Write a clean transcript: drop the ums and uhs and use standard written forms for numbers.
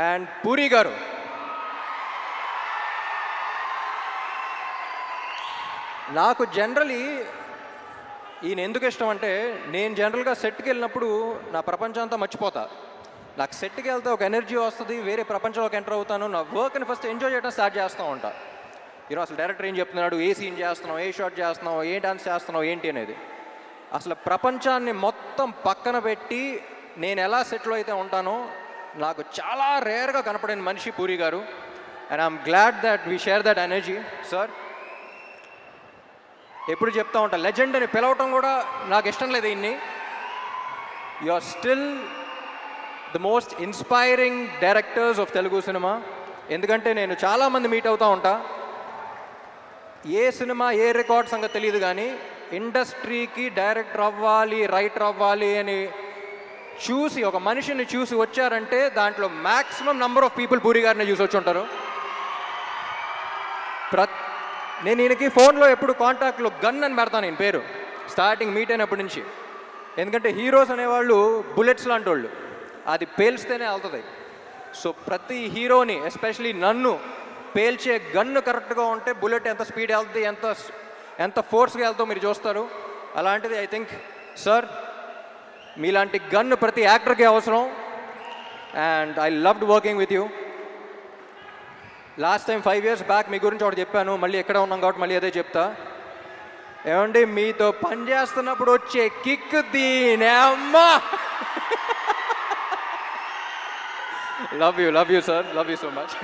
And puri గారు, నాకు generally ఈయన ఎందుకు ఇష్టం అంటే, నేను జనరల్గా సెట్కి వెళ్ళినప్పుడు నా ప్రపంచం అంతా మర్చిపోతా. నాకు సెట్కి వెళ్తే ఒక ఎనర్జీ వస్తుంది, వేరే ప్రపంచంలోకి ఎంటర్ అవుతాను. నా వర్క్ని ఫస్ట్ ఎంజాయ్ చేయడం స్టార్ట్ చేస్తూ ఉంటా. ఈరోజు అసలు డైరెక్టర్ ఏం చెప్తున్నాడు, ఏ సీన్ చేస్తున్నావు, ఏ షాట్ చేస్తున్నావు, ఏ డాన్స్ చేస్తున్నావు ఏంటి అనేది. అసలు ప్రపంచాన్ని మొత్తం పక్కన పెట్టి నేను ఎలా సెట్లో అయితే ఉంటానో నాకు చాలా రేర్గా కనపడిన మనిషి పూరి గారు. And I'm glad that we share that energy. Sir, ఎప్పుడు చెప్తా ఉంటా, లెజెండ్ అని పిలవటం కూడా నాకు ఇష్టం లేదు. ఇన్ని you are still the most inspiring directors of Telugu cinema. ఎందుకంటే నేను చాలామంది మీట్ అవుతూ ఉంటా, ఏ సినిమా ఏ రికార్డ్ సంగతి తెలియదు, కానీ ఇండస్ట్రీకి డైరెక్టర్ అవ్వాలి, రైటర్ అవ్వాలి అని చూసి ఒక మనిషిని చూసి వచ్చారంటే దాంట్లో maximum number of people puri గారిని చూసి వచ్చి ఉంటారు. నేను ఈయనకి ఫోన్లో ఎప్పుడు కాంటాక్ట్లో గన్ అని పెడతాను ఈయన పేరు, స్టార్టింగ్ మీట్ అయినప్పటి నుంచి. ఎందుకంటే హీరోస్ అనేవాళ్ళు బుల్లెట్స్ లాంటి వాళ్ళు, అది పేల్స్తేనే వెళ్తుంది. సో ప్రతి హీరోని, ఎస్పెషలీ నన్ను పేల్చే గన్ను కరెక్ట్గా ఉంటే బుల్లెట్ ఎంత స్పీడ్ వెళ్తుంది, ఎంత ఫోర్స్గా వెళ్తావు మీరు చూస్తారు. అలాంటిది ఐ థింక్ సార్ మీలాంటి గన్ను ప్రతి యాక్టర్కి అవసరం. And I loved working with you. Last time 5 years back మీ గురించి ఒకటి చెప్పాను, మళ్ళీ ఎక్కడ ఉన్నాం కాబట్టి మళ్ళీ అదే చెప్తా. ఏమండి, మీతో పని చేస్తున్నప్పుడు వచ్చే కిక్ దీనే అమ్మా. Love you sir, love you so much.